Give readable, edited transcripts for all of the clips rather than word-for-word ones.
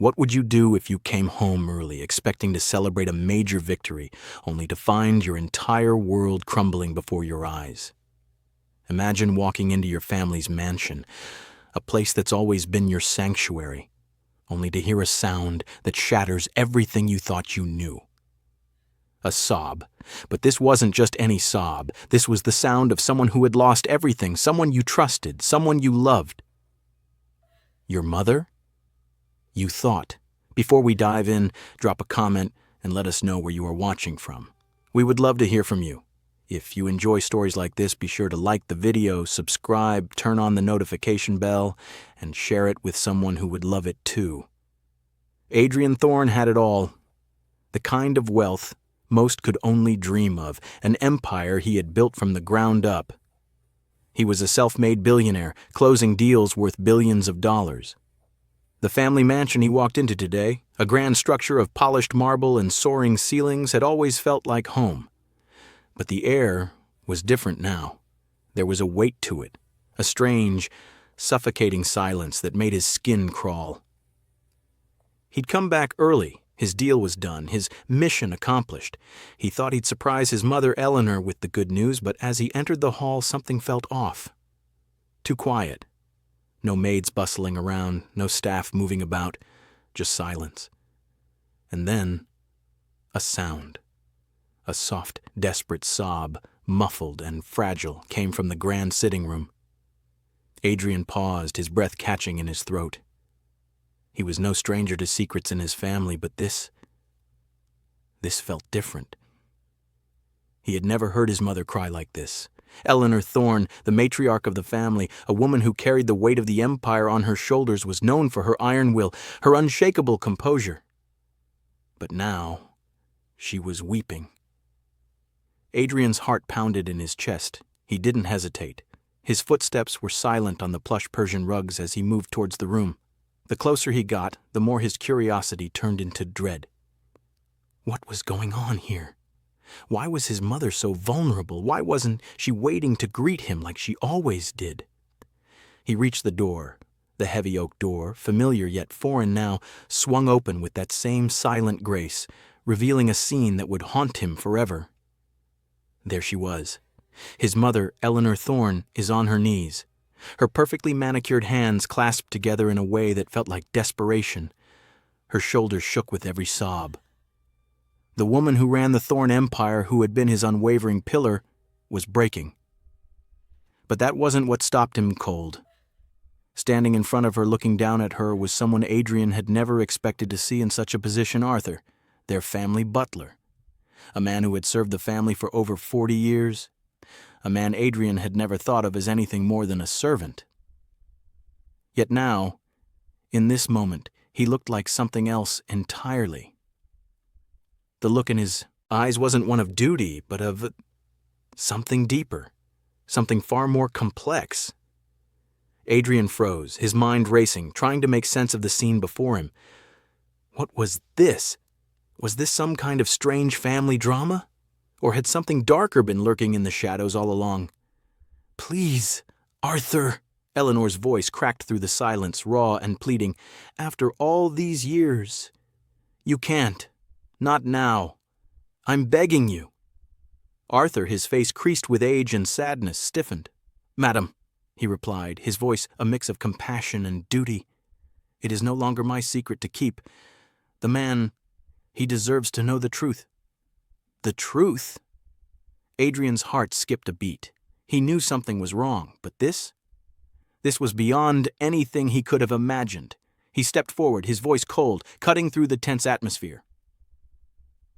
What would you do if you came home early, expecting to celebrate a major victory, only to find your entire world crumbling before your eyes? Imagine walking into your family's mansion, a place that's always been your sanctuary, only to hear a sound that shatters everything you thought you knew. A sob. But this wasn't just any sob. This was the sound of someone who had lost everything, someone you trusted, someone you loved. Your mother? You thought. Before we dive in, drop a comment and let us know where you are watching from. We would love to hear from you. If you enjoy stories like this, be sure to like the video, subscribe, turn on the notification bell, and share it with someone who would love it too. Adrian Thorne had it all. The kind of wealth most could only dream of, an empire he had built from the ground up. He was a self-made billionaire, closing deals worth billions of dollars. The family mansion he walked into today, a grand structure of polished marble and soaring ceilings, had always felt like home. But the air was different now. There was a weight to it, a strange, suffocating silence that made his skin crawl. He'd come back early. His deal was done, his mission accomplished. He thought he'd surprise his mother Eleanor with the good news, but as he entered the hall, something felt off. Too quiet. No maids bustling around, no staff moving about, just silence. And then, a sound. A soft, desperate sob, muffled and fragile, came from the grand sitting room. Adrian paused, his breath catching in his throat. He was no stranger to secrets in his family, but this felt different. He had never heard his mother cry like this. Eleanor Thorne, the matriarch of the family, a woman who carried the weight of the empire on her shoulders, was known for her iron will, her unshakable composure. But now, she was weeping. Adrian's heart pounded in his chest. He didn't hesitate. His footsteps were silent on the plush Persian rugs as he moved towards the room. The closer he got, the more his curiosity turned into dread. What was going on here? Why was his mother so vulnerable? Why wasn't she waiting to greet him like she always did? He reached the door. The heavy oak door, familiar yet foreign now, swung open with that same silent grace, revealing a scene that would haunt him forever. There she was. His mother, Eleanor Thorne, is on her knees. Her perfectly manicured hands clasped together in a way that felt like desperation. Her shoulders shook with every sob. The woman who ran the Thorne empire, who had been his unwavering pillar, was breaking. But that wasn't what stopped him cold. Standing in front of her, looking down at her, was someone Adrian had never expected to see in such a position: Arthur, their family butler. A man who had served the family for over 40 years. A man Adrian had never thought of as anything more than a servant. Yet now, in this moment, he looked like something else entirely. The look in his eyes wasn't one of duty, but of something deeper, something far more complex. Adrian froze, his mind racing, trying to make sense of the scene before him. What was this? Was this some kind of strange family drama? Or had something darker been lurking in the shadows all along? Please, Arthur, Eleanor's voice cracked through the silence, raw and pleading. After all these years. You can't. Not now. I'm begging you. Arthur, his face creased with age and sadness, stiffened. Madam, he replied, his voice a mix of compassion and duty. It is no longer my secret to keep. The man, he deserves to know the truth. The truth? Adrian's heart skipped a beat. He knew something was wrong, but this? This was beyond anything he could have imagined. He stepped forward, his voice cold, cutting through the tense atmosphere.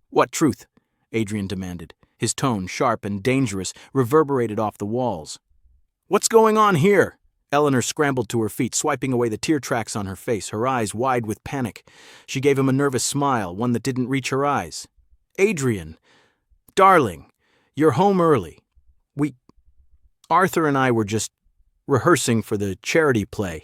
What truth? Adrian demanded. His tone, sharp and dangerous, reverberated off the walls. What's going on here? Eleanor scrambled to her feet, swiping away the tear tracks on her face, her eyes wide with panic. She gave him a nervous smile, one that didn't reach her eyes. Adrian, darling, you're home early. Arthur and I were just rehearsing for the charity play.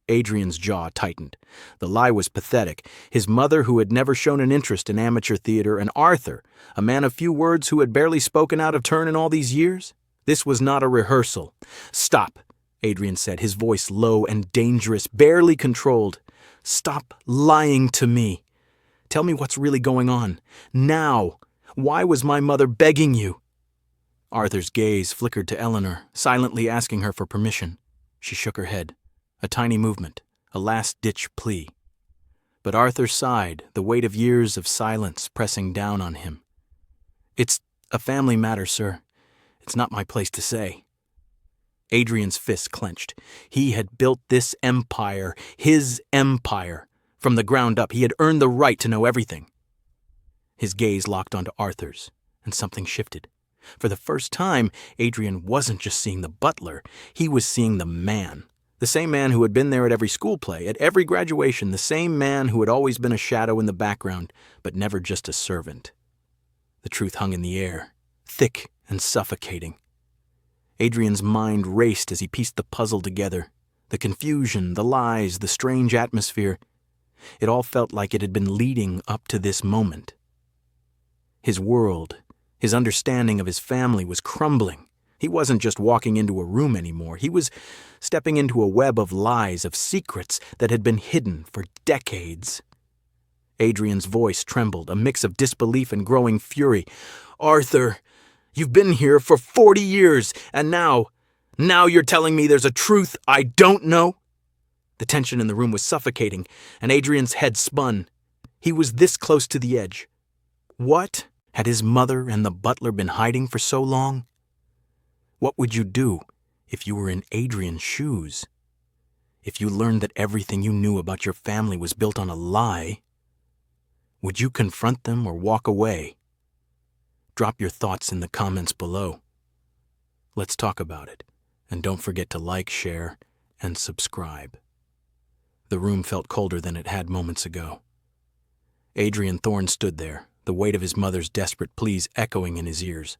Adrian's jaw tightened. The lie was pathetic. His mother, who had never shown an interest in amateur theater, and Arthur, a man of few words who had barely spoken out of turn in all these years? This was not a rehearsal. Stop, Adrian said, his voice low and dangerous, barely controlled. Stop lying to me. Tell me what's really going on. Now! Why was my mother begging you?" Arthur's gaze flickered to Eleanor, silently asking her for permission. She shook her head. A tiny movement, a last-ditch plea. But Arthur sighed, the weight of years of silence pressing down on him. "It's a family matter, sir. It's not my place to say." Adrian's fists clenched. He had built this empire, his empire. From the ground up, he had earned the right to know everything. His gaze locked onto Arthur's, and something shifted. For the first time, Adrian wasn't just seeing the butler, he was seeing the man. The same man who had been there at every school play, at every graduation, the same man who had always been a shadow in the background, but never just a servant. The truth hung in the air, thick and suffocating. Adrian's mind raced as he pieced the puzzle together. The confusion, the lies, the strange atmosphere. It all felt like it had been leading up to this moment. His world, his understanding of his family was crumbling. He wasn't just walking into a room anymore. He was stepping into a web of lies, of secrets that had been hidden for decades. Adrian's voice trembled, a mix of disbelief and growing fury. "Arthur, you've been here for 40 years, and now you're telling me there's a truth I don't know?" The tension in the room was suffocating, and Adrian's head spun. He was this close to the edge. What had his mother and the butler been hiding for so long? What would you do if you were in Adrian's shoes? If you learned that everything you knew about your family was built on a lie? Would you confront them or walk away? Drop your thoughts in the comments below. Let's talk about it, and don't forget to like, share, and subscribe. The room felt colder than it had moments ago. Adrian Thorne stood there, the weight of his mother's desperate pleas echoing in his ears.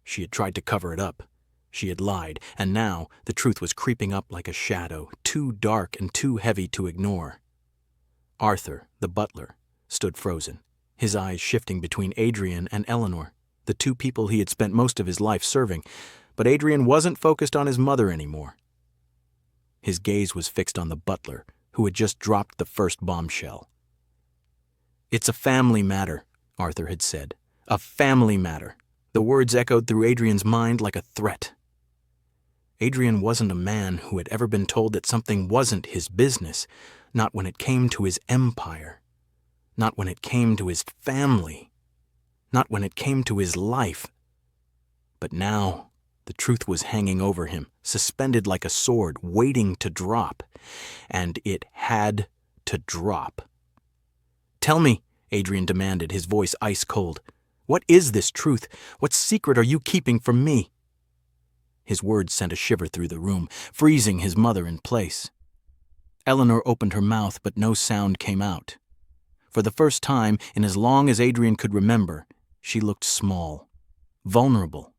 She had tried to cover it up. She had lied, and now the truth was creeping up like a shadow, too dark and too heavy to ignore. Arthur, the butler, stood frozen, his eyes shifting between Adrian and Eleanor, the two people he had spent most of his life serving, but Adrian wasn't focused on his mother anymore. His gaze was fixed on the butler, who had just dropped the first bombshell. "It's a family matter," Arthur had said. "A family matter." The words echoed through Adrian's mind like a threat. Adrian wasn't a man who had ever been told that something wasn't his business, not when it came to his empire, not when it came to his family, not when it came to his life. But now, the truth was hanging over him, suspended like a sword, waiting to drop. And it had to drop. "Tell me," Adrian demanded, his voice ice cold. "What is this truth? What secret are you keeping from me?" His words sent a shiver through the room, freezing his mother in place. Eleanor opened her mouth, but no sound came out. For the first time, in as long as Adrian could remember, she looked small, vulnerable.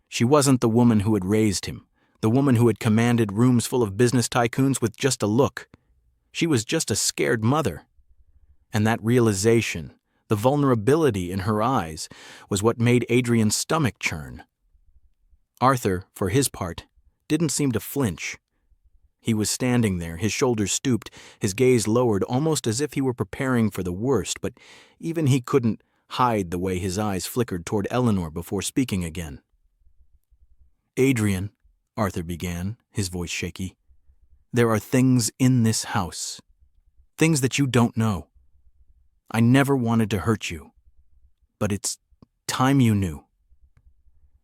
She wasn't the woman who had raised him, the woman who had commanded rooms full of business tycoons with just a look. She was just a scared mother. And that realization, the vulnerability in her eyes, was what made Adrian's stomach churn. Arthur, for his part, didn't seem to flinch. He was standing there, his shoulders stooped, his gaze lowered, almost as if he were preparing for the worst, but even he couldn't hide the way his eyes flickered toward Eleanor before speaking again. "Adrian," Arthur began, his voice shaky, "there are things in this house, things that you don't know. I never wanted to hurt you, but it's time you knew."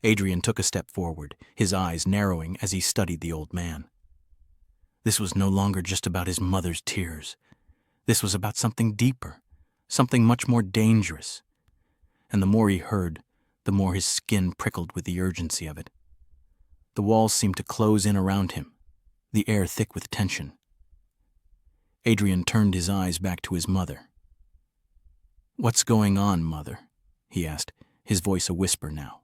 Adrian took a step forward, his eyes narrowing as he studied the old man. This was no longer just about his mother's tears. This was about something deeper, something much more dangerous. And the more he heard, the more his skin prickled with the urgency of it. The walls seemed to close in around him, the air thick with tension. Adrian turned his eyes back to his mother. "What's going on, Mother?" he asked, his voice a whisper now.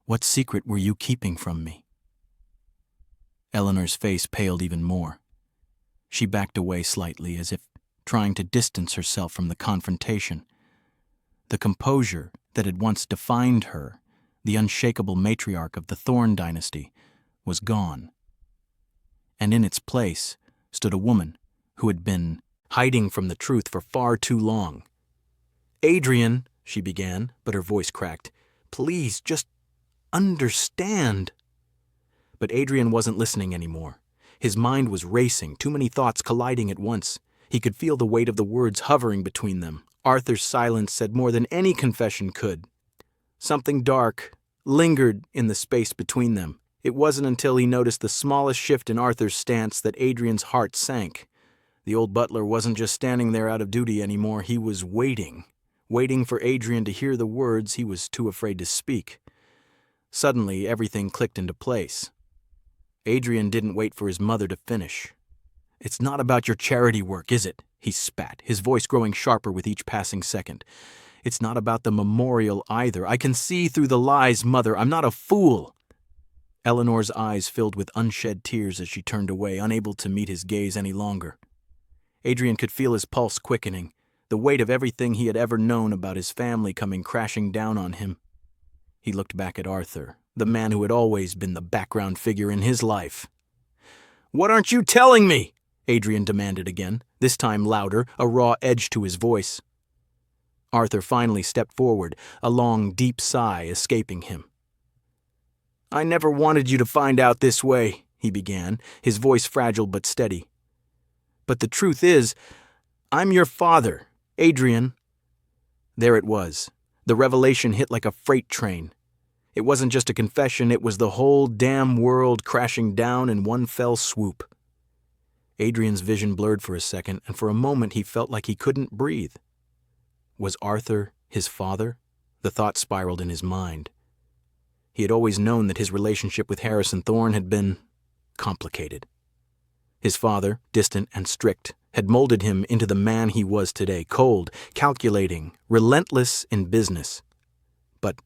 "What secret were you keeping from me?" Eleanor's face paled even more. She backed away slightly, as if trying to distance herself from the confrontation. The composure that had once defined her, the unshakable matriarch of the Thorne dynasty, was gone. And in its place stood a woman who had been hiding from the truth for far too long. "Adrian," she began, but her voice cracked. "Please, just understand." But Adrian wasn't listening anymore. His mind was racing, too many thoughts colliding at once. He could feel the weight of the words hovering between them. Arthur's silence said more than any confession could. Something dark lingered in the space between them. It wasn't until he noticed the smallest shift in Arthur's stance that Adrian's heart sank. The old butler wasn't just standing there out of duty anymore. He was waiting for Adrian to hear the words he was too afraid to speak. Suddenly, everything clicked into place. Adrian didn't wait for his mother to finish. "It's not about your charity work, is it?" he spat, his voice growing sharper with each passing second. "It's not about the memorial either. I can see through the lies, Mother. I'm not a fool." Eleanor's eyes filled with unshed tears as she turned away, unable to meet his gaze any longer. Adrian could feel his pulse quickening, the weight of everything he had ever known about his family coming crashing down on him. He looked back at Arthur, the man who had always been the background figure in his life. "What aren't you telling me?" Adrian demanded again, this time louder, a raw edge to his voice. Arthur finally stepped forward, a long, deep sigh escaping him. "I never wanted you to find out this way," he began, his voice fragile but steady. "But the truth is, I'm your father, Adrian." There it was. The revelation hit like a freight train. It wasn't just a confession, it was the whole damn world crashing down in one fell swoop. Adrian's vision blurred for a second, and for a moment he felt like he couldn't breathe. Was Arthur his father? The thought spiraled in his mind. He had always known that his relationship with Harrison Thorne had been complicated. His father, distant and strict, had molded him into the man he was today, cold, calculating, relentless in business. But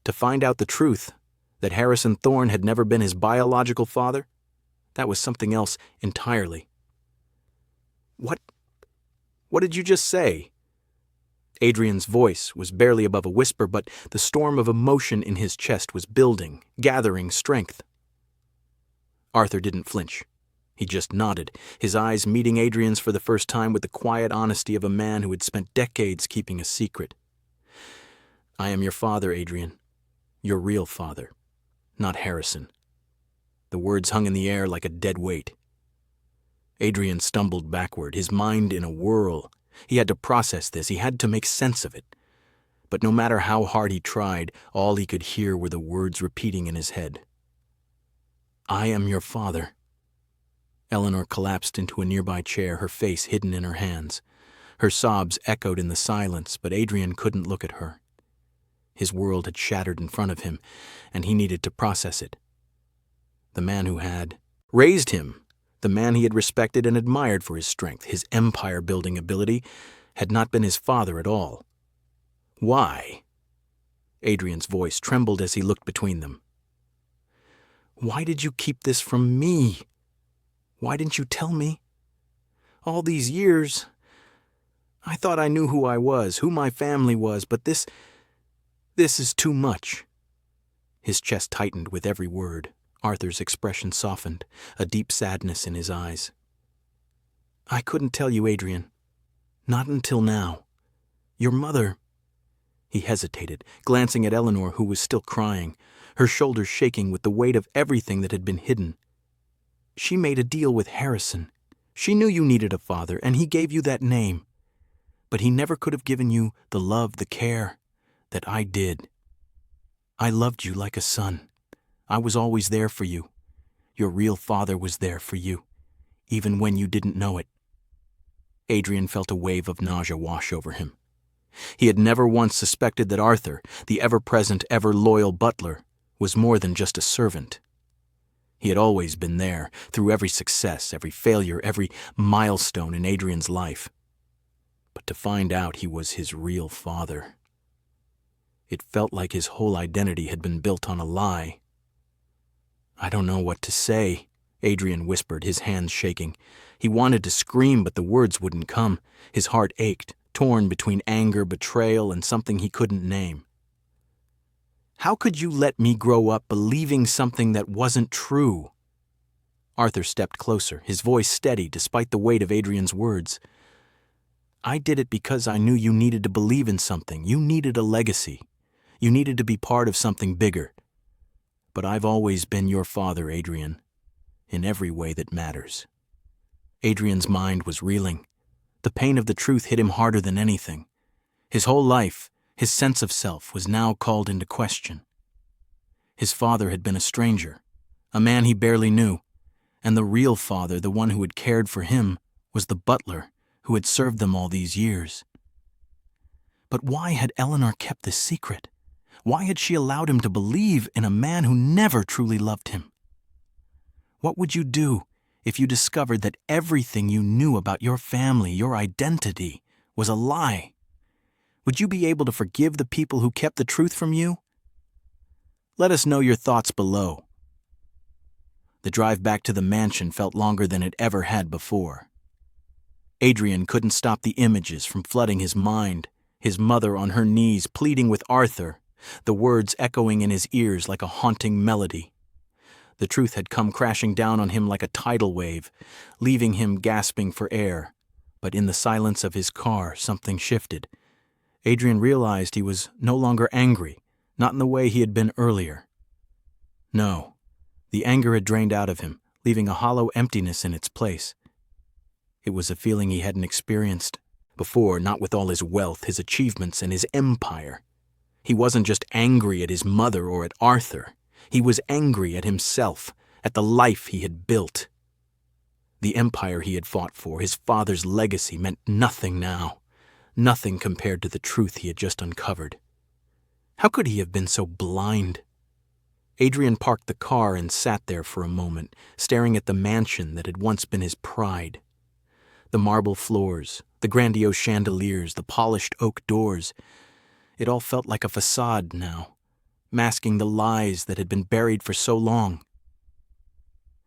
to find out the truth, that Harrison Thorne had never been his biological father, that was something else entirely. What did you just say?" Adrian's voice was barely above a whisper, but the storm of emotion in his chest was building, gathering strength. Arthur didn't flinch. He just nodded, his eyes meeting Adrian's for the first time with the quiet honesty of a man who had spent decades keeping a secret. "I am your father, Adrian. Your real father. Not Harrison." The words hung in the air like a dead weight. Adrian stumbled backward, his mind in a whirl. He had to process this, he had to make sense of it. But no matter how hard he tried, all he could hear were the words repeating in his head. "I am your father." Eleanor collapsed into a nearby chair, her face hidden in her hands. Her sobs echoed in the silence, but Adrian couldn't look at her. His world had shattered in front of him, and he needed to process it. The man who had raised him, the man he had respected and admired for his strength, his empire-building ability, had not been his father at all. Why? Adrian's voice trembled as he looked between them. "Why did you keep this from me? Why didn't you tell me? All these years, I thought I knew who I was, who my family was, but this is too much." His chest tightened with every word. Arthur's expression softened, a deep sadness in his eyes. "I couldn't tell you, Adrian. Not until now. Your mother—" He hesitated, glancing at Eleanor, who was still crying, her shoulders shaking with the weight of everything that had been hidden. "She made a deal with Harrison. She knew you needed a father, and he gave you that name. But he never could have given you the love, the care that I did. I loved you like a son. I was always there for you. Your real father was there for you, even when you didn't know it." Adrian felt a wave of nausea wash over him. He had never once suspected that Arthur, the ever-present, ever-loyal butler, was more than just a servant. He had always been there, through every success, every failure, every milestone in Adrian's life. But to find out he was his real father, it felt like his whole identity had been built on a lie. "I don't know what to say," Adrian whispered, his hands shaking. He wanted to scream, but the words wouldn't come. His heart ached, torn between anger, betrayal, and something he couldn't name. "How could you let me grow up believing something that wasn't true?" Arthur stepped closer, his voice steady despite the weight of Adrian's words. "I did it because I knew you needed to believe in something. You needed a legacy. You needed to be part of something bigger. But I've always been your father, Adrian, in every way that matters." Adrian's mind was reeling. The pain of the truth hit him harder than anything. His whole life, his sense of self, was now called into question. His father had been a stranger, a man he barely knew, and the real father, the one who had cared for him, was the butler who had served them all these years. But why had Eleanor kept this secret? Why had she allowed him to believe in a man who never truly loved him? What would you do if you discovered that everything you knew about your family, your identity, was a lie? Would you be able to forgive the people who kept the truth from you? Let us know your thoughts below. The drive back to the mansion felt longer than it ever had before. Adrian couldn't stop the images from flooding his mind, his mother on her knees pleading with Arthur, the words echoing in his ears like a haunting melody. The truth had come crashing down on him like a tidal wave, leaving him gasping for air. But in the silence of his car, something shifted. Adrian realized he was no longer angry, not in the way he had been earlier. No, the anger had drained out of him, leaving a hollow emptiness in its place. It was a feeling he hadn't experienced before, not with all his wealth, his achievements, and his empire. He wasn't just angry at his mother or at Arthur. He was angry at himself, at the life he had built. The empire he had fought for, his father's legacy, meant nothing now. Nothing compared to the truth he had just uncovered. How could he have been so blind? Adrian parked the car and sat there for a moment, staring at the mansion that had once been his pride. The marble floors, the grandiose chandeliers, the polished oak doors. It all felt like a facade now, masking the lies that had been buried for so long.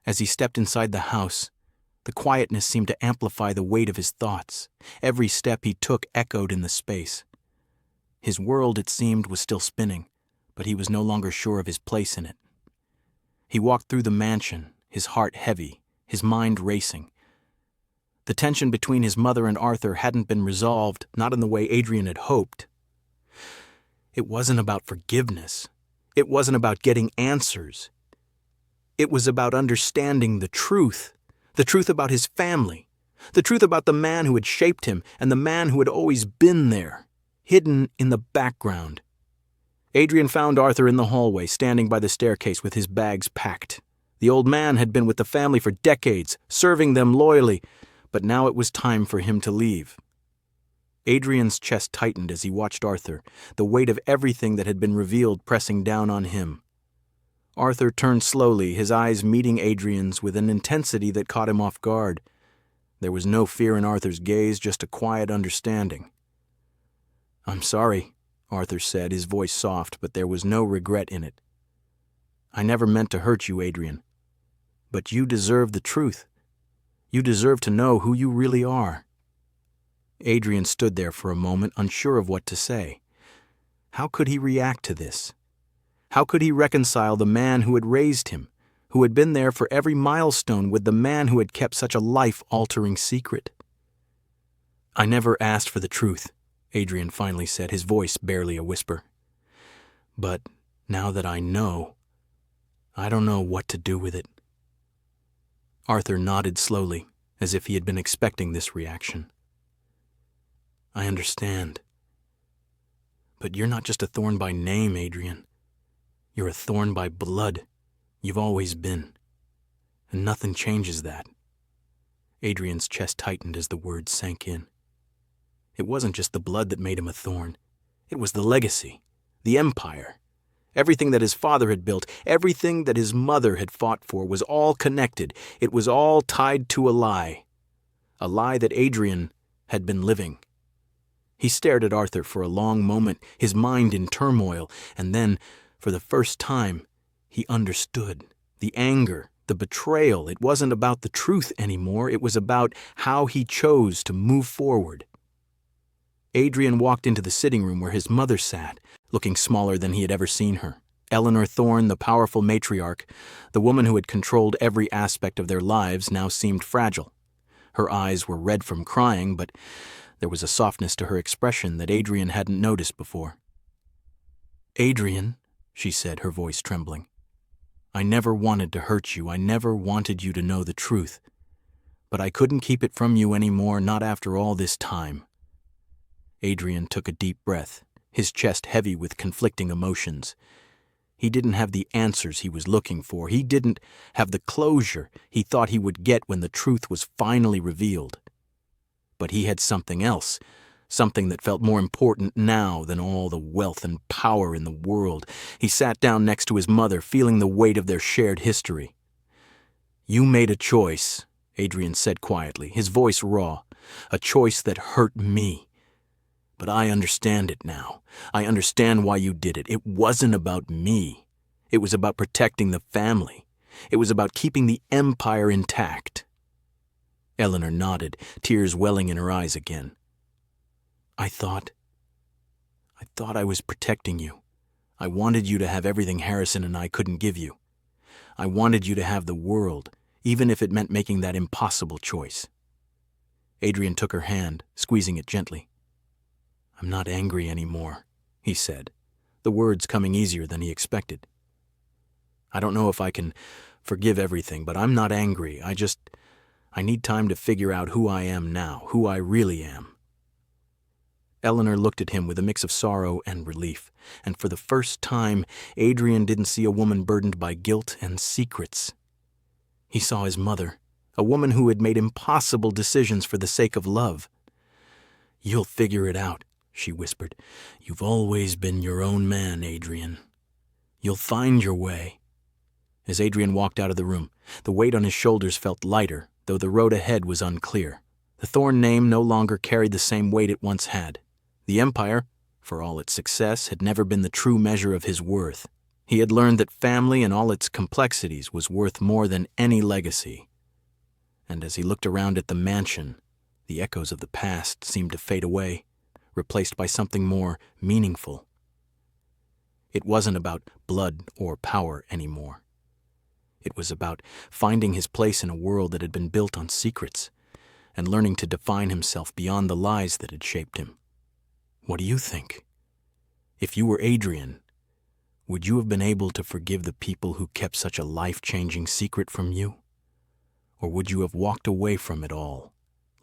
As he stepped inside the house, the quietness seemed to amplify the weight of his thoughts. Every step he took echoed in the space. His world, it seemed, was still spinning, but he was no longer sure of his place in it. He walked through the mansion, his heart heavy, his mind racing. The tension between his mother and Arthur hadn't been resolved, not in the way Adrian had hoped. It wasn't about forgiveness. It wasn't about getting answers. It was about understanding the truth about his family, the truth about the man who had shaped him and the man who had always been there, hidden in the background. Adrian found Arthur in the hallway, standing by the staircase with his bags packed. The old man had been with the family for decades, serving them loyally, but now it was time for him to leave. Adrian's chest tightened as he watched Arthur, the weight of everything that had been revealed pressing down on him. Arthur turned slowly, his eyes meeting Adrian's with an intensity that caught him off guard. There was no fear in Arthur's gaze, just a quiet understanding. "I'm sorry," Arthur said, his voice soft, but there was no regret in it. "I never meant to hurt you, Adrian. But you deserve the truth. You deserve to know who you really are." Adrian stood there for a moment, unsure of what to say. How could he react to this? How could he reconcile the man who had raised him, who had been there for every milestone, with the man who had kept such a life-altering secret? "I never asked for the truth," Adrian finally said, his voice barely a whisper. "But now that I know, I don't know what to do with it." Arthur nodded slowly, as if he had been expecting this reaction. "I understand. But you're not just a thorn by name, Adrian. You're a thorn by blood. You've always been. And nothing changes that." Adrian's chest tightened as the words sank in. It wasn't just the blood that made him a thorn. It was the legacy, the empire. Everything that his father had built, everything that his mother had fought for was all connected. It was all tied to a lie that Adrian had been living. He stared at Arthur for a long moment, his mind in turmoil, and then, for the first time, he understood. The anger, the betrayal, it wasn't about the truth anymore. It was about how he chose to move forward. Adrian walked into the sitting room where his mother sat, looking smaller than he had ever seen her. Eleanor Thorne, the powerful matriarch, the woman who had controlled every aspect of their lives, now seemed fragile. Her eyes were red from crying, but there was a softness to her expression that Adrian hadn't noticed before. "Adrian," she said, her voice trembling, "I never wanted to hurt you. I never wanted you to know the truth. But I couldn't keep it from you anymore, not after all this time." Adrian took a deep breath, his chest heavy with conflicting emotions. He didn't have the answers he was looking for. He didn't have the closure he thought he would get when the truth was finally revealed. But he had something else, something that felt more important now than all the wealth and power in the world. He sat down next to his mother, feeling the weight of their shared history. "You made a choice," Adrian said quietly, his voice raw, "a choice that hurt me. But I understand it now. I understand why you did it. It wasn't about me. It was about protecting the family. It was about keeping the empire intact." Eleanor nodded, tears welling in her eyes again. I thought I was protecting you. I wanted you to have everything Harrison and I couldn't give you. I wanted you to have the world, even if it meant making that impossible choice." Adrian took her hand, squeezing it gently. "I'm not angry anymore," he said, the words coming easier than he expected. "I don't know if I can forgive everything, but I'm not angry. I need time to figure out who I am now, who I really am." Eleanor looked at him with a mix of sorrow and relief, and for the first time, Adrian didn't see a woman burdened by guilt and secrets. He saw his mother, a woman who had made impossible decisions for the sake of love. "You'll figure it out," she whispered. "You've always been your own man, Adrian. You'll find your way." As Adrian walked out of the room, the weight on his shoulders felt lighter, though the road ahead was unclear. The Thorne name no longer carried the same weight it once had. The empire, for all its success, had never been the true measure of his worth. He had learned that family and all its complexities was worth more than any legacy. And as he looked around at the mansion, the echoes of the past seemed to fade away, replaced by something more meaningful. It wasn't about blood or power anymore. It was about finding his place in a world that had been built on secrets, and learning to define himself beyond the lies that had shaped him. What do you think? If you were Adrian, would you have been able to forgive the people who kept such a life-changing secret from you? Or would you have walked away from it all?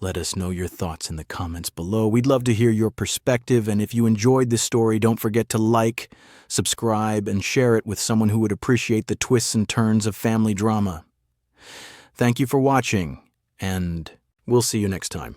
Let us know your thoughts in the comments below. We'd love to hear your perspective, and if you enjoyed this story, don't forget to like, subscribe, and share it with someone who would appreciate the twists and turns of family drama. Thank you for watching, and we'll see you next time.